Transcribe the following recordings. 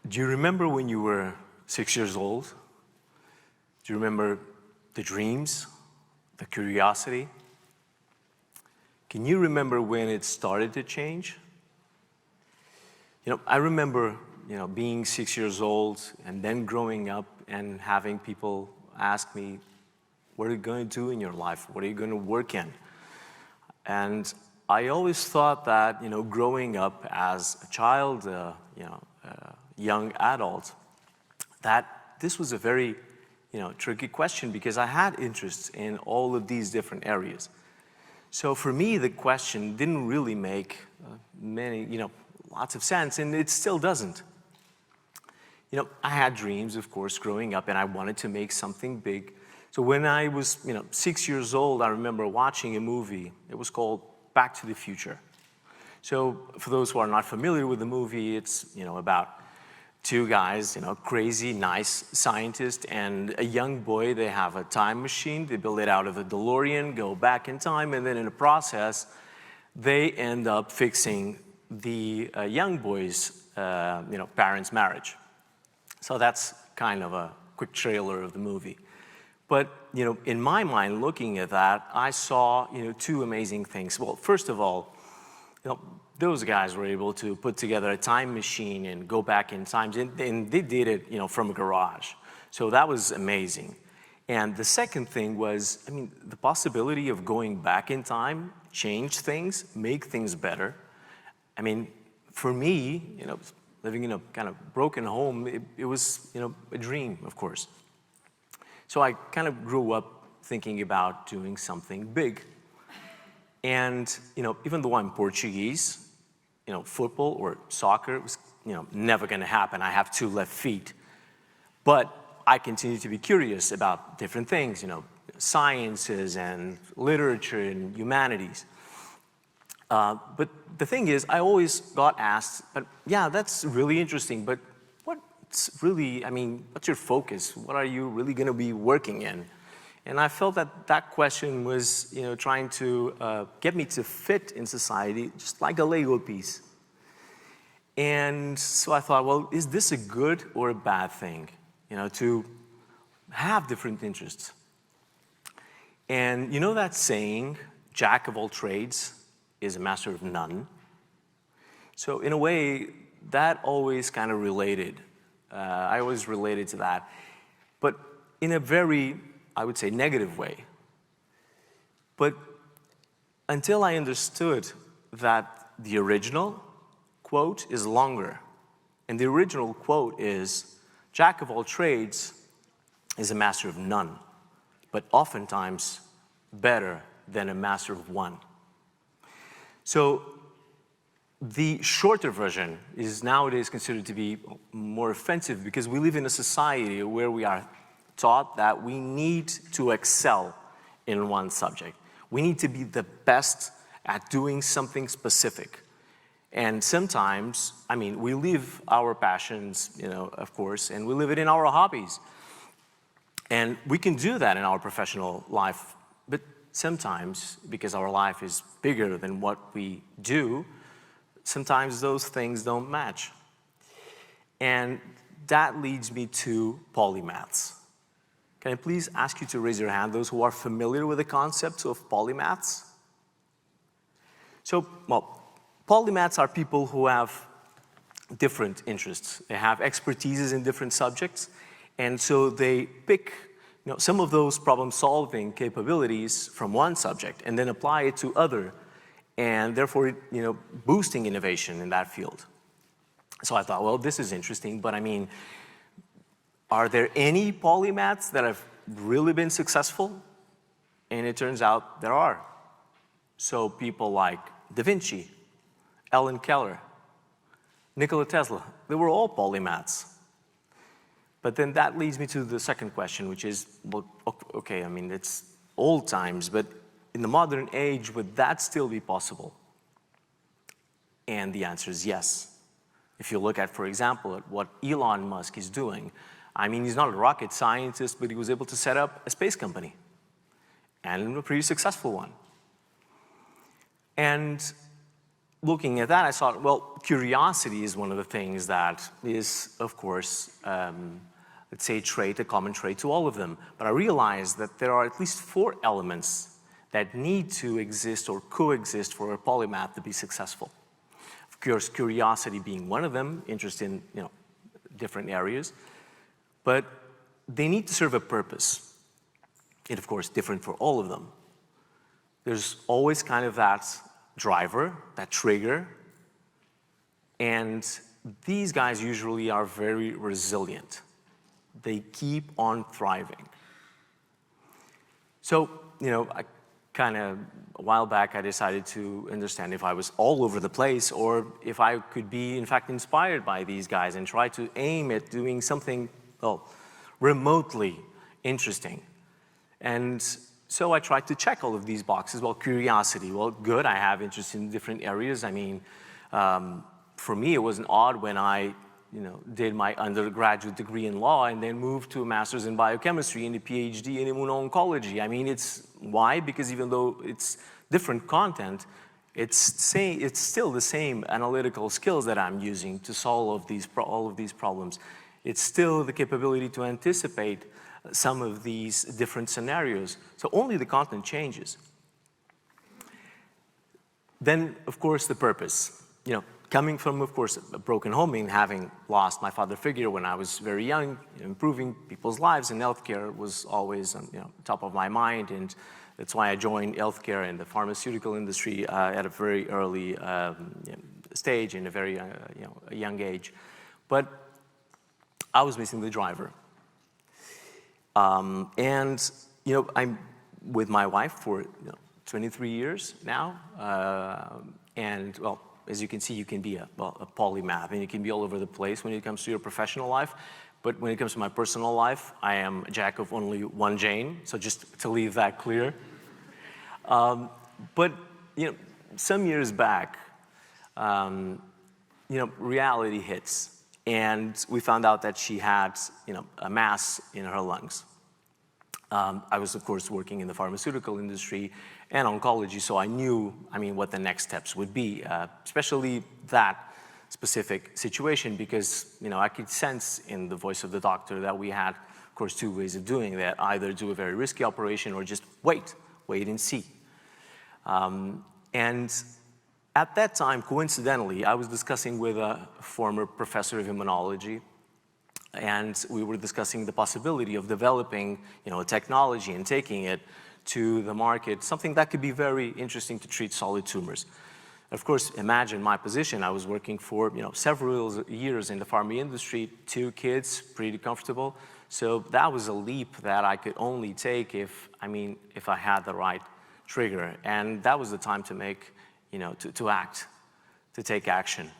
Do you remember when you were 6 years old? Do you remember the dreams, the curiosity? Can you remember when it started to change? I remember, being 6 years old and then growing up and having people ask me, what are you going to do in your life? What are you going to work in? And I always thought that, growing up as a child, a young adult, that this was a very, tricky question because I had interests in all of these different areas. So for me, the question didn't really make lots of sense, and it still doesn't. I had dreams, of course, growing up, and I wanted to make something big. So when I was, 6 years old, I remember watching a movie. It was called Back to the Future. So for those who are not familiar with the movie, it's, about two guys, crazy, nice scientists, and a young boy. They have a time machine. They build it out of a DeLorean, go back in time, and then in the process, they end up fixing the young boy's, parents' marriage. So that's kind of a quick trailer of the movie. But, in my mind, looking at that, I saw, two amazing things. Well, first of all, those guys were able to put together a time machine and go back in time, and they did it, from a garage. So that was amazing. And the second thing was, the possibility of going back in time, change things, make things better. For me, living in a kind of broken home, it was, a dream, of course. So I kind of grew up thinking about doing something big. And, even though I'm Portuguese, football or soccer was, never going to happen. I have 2 left feet. But I continue to be curious about different things, sciences and literature and humanities. But the thing is, I always got asked, but yeah, that's really interesting, but what's really, what's your focus? What are you really going to be working in? And I felt that that question was, trying to get me to fit in society, just like a Lego piece. And so I thought, well, is this a good or a bad thing, to have different interests? And that saying, jack of all trades is a master of none. So in a way, that always kind of related. I always related to that. But in a very, I would say, negative way. But until I understood that the original quote is longer, and the original quote is, jack of all trades is a master of none, but oftentimes better than a master of one. So the shorter version is nowadays considered to be more offensive because we live in a society where we are taught that we need to excel in one subject. We need to be the best at doing something specific. And sometimes, we live our passions, of course, and we live it in our hobbies. And we can do that in our professional life, but sometimes, because our life is bigger than what we do, sometimes those things don't match. And that leads me to polymaths. Can I please ask you to raise your hand, those who are familiar with the concept of polymaths? So, polymaths are people who have different interests. They have expertises in different subjects, and so they pick some of those problem-solving capabilities from one subject and then apply it to other, and therefore, boosting innovation in that field. So I thought, well, this is interesting, but are there any polymaths that have really been successful? And it turns out there are. So people like Da Vinci, Ellen Keller, Nikola Tesla, they were all polymaths. But then that leads me to the second question, which is, well, okay, it's old times, but in the modern age, would that still be possible? And the answer is yes. If you look at, for example, at what Elon Musk is doing, he's not a rocket scientist, but he was able to set up a space company, and a pretty successful one. And looking at that, I thought, well, curiosity is one of the things that is, of course, let's say a common trait to all of them. But I realized that there are at least 4 elements that need to exist or coexist for a polymath to be successful. Of course, curiosity being one of them, interest in different areas, but they need to serve a purpose. And of course, different for all of them. There's always kind of that driver, that trigger, and these guys usually are very resilient. They keep on thriving. So, a while back, I decided to understand if I was all over the place or if I could be, in fact, inspired by these guys and try to aim at doing something, well, remotely interesting. And so I tried to check all of these boxes. Well, curiosity, well, good, I have interest in different areas. I mean, for me, it wasn't odd when I did my undergraduate degree in law and then moved to a master's in biochemistry and a PhD in immuno-oncology. I mean, why? Because even though it's different content, it's still the same analytical skills that I'm using to solve all of these problems. It's still the capability to anticipate some of these different scenarios. So only the content changes. Then, of course, the purpose. Coming from, of course, a broken home and having lost my father figure when I was very young, improving people's lives in healthcare was always on top of my mind, and that's why I joined healthcare and the pharmaceutical industry at a very early stage, in a very a young age. But I was missing the driver. I'm with my wife for 23 years now, and well, as you can see, you can be a polymath, and you can be all over the place when it comes to your professional life. But when it comes to my personal life, I am a jack of only one Jane, so just to leave that clear. But some years back, reality hits, and we found out that she had a mass in her lungs. I was, of course, working in the pharmaceutical industry and oncology, so I knew, what the next steps would be, especially that specific situation, because, I could sense in the voice of the doctor that we had, of course, 2 ways of doing that: either do a very risky operation or just wait and see. And at that time, coincidentally, I was discussing with a former professor of immunology, and we were discussing the possibility of developing, a technology and taking it to the market, something that could be very interesting to treat solid tumors. Of course, imagine my position. I was working for, several years in the pharma industry, 2 kids, pretty comfortable. So that was a leap that I could only take if I had the right trigger. And that was the time to make, to act, to take action.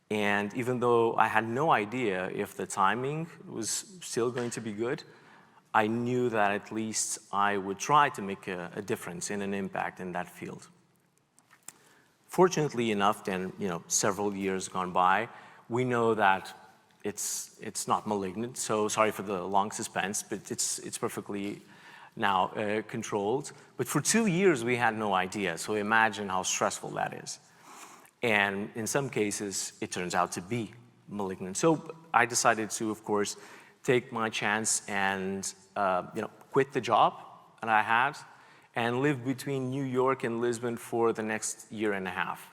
And even though I had no idea if the timing was still going to be good, I knew that at least I would try to make a difference and an impact in that field. Fortunately enough, then, several years gone by, we know that it's not malignant. So sorry for the long suspense, but it's perfectly now controlled. But for 2 years, we had no idea. So imagine how stressful that is. And in some cases, it turns out to be malignant. So I decided to, of course, take my chance and quit the job that I had and live between New York and Lisbon for the next year and a half.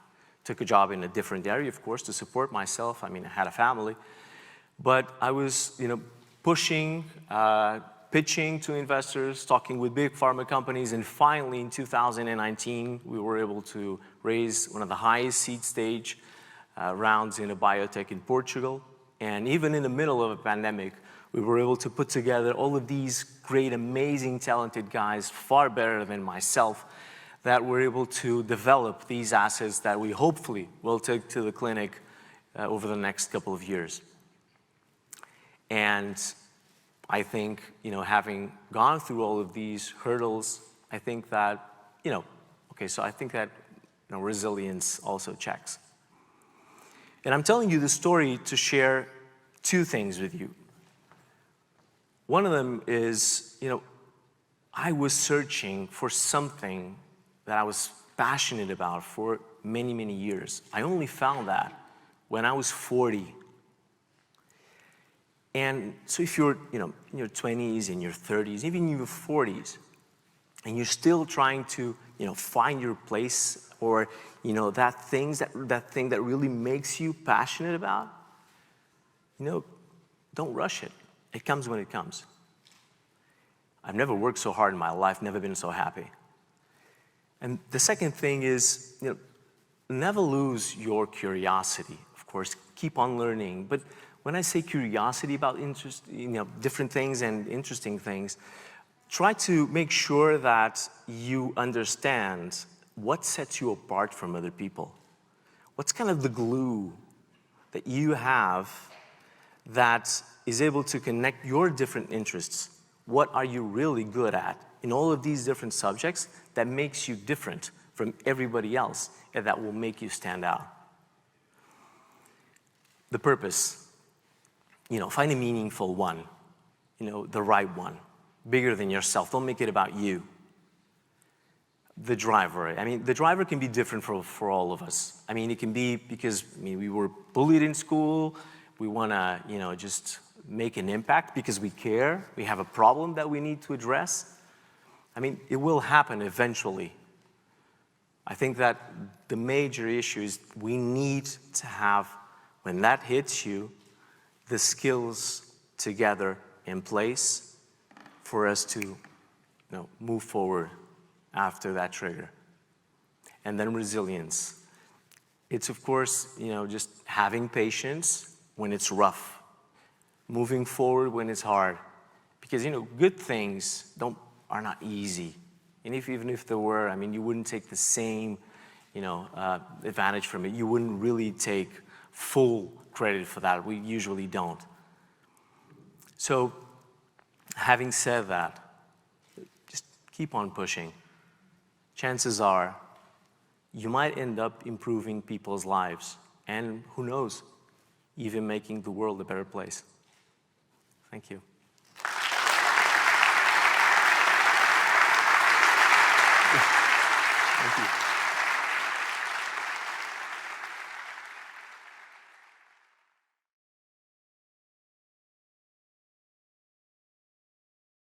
Took a job in a different area, of course, to support myself. I had a family. But I was, pushing, pitching to investors, talking with big pharma companies, and finally in 2019, we were able to raise one of the highest seed stage rounds in a biotech in Portugal. And even in the middle of a pandemic, we were able to put together all of these great, amazing, talented guys, far better than myself, that were able to develop these assets that we hopefully will take to the clinic over the next couple of years. And I think, having gone through all of these hurdles, I think that, resilience also checks. And I'm telling you this story to share 2 things with you. One of them is, I was searching for something that I was passionate about for many, many years. I only found that when I was 40. And so if you're, in your 20s, in your 30s, even in your 40s, and you're still trying to, find your place, or, that thing that really makes you passionate about, don't rush it. It comes when it comes. I've never worked so hard in my life, never been so happy. And the second thing is, never lose your curiosity. Of course, keep on learning. But when I say curiosity about different things and interesting things, try to make sure that you understand what sets you apart from other people. What's kind of the glue that you have that is able to connect your different interests? What are you really good at in all of these different subjects that makes you different from everybody else and that will make you stand out? The purpose, find a meaningful one, the right one, bigger than yourself. Don't make it about you. The driver, the driver can be different for all of us. It can be because, we were bullied in school. We want to, just make an impact because we care. We have a problem that we need to address. It will happen eventually. I think that the major issue is we need to have, when that hits you, the skills together in place for us to move forward after that trigger. And then resilience. It's, of course, just having patience when it's rough, moving forward when it's hard. Because, good things are not easy. And even if there were, you wouldn't take the same, advantage from it. You wouldn't really take full credit for that. We usually don't. So, having said that, just keep on pushing. Chances are you might end up improving people's lives, and who knows, even making the world a better place. Thank you.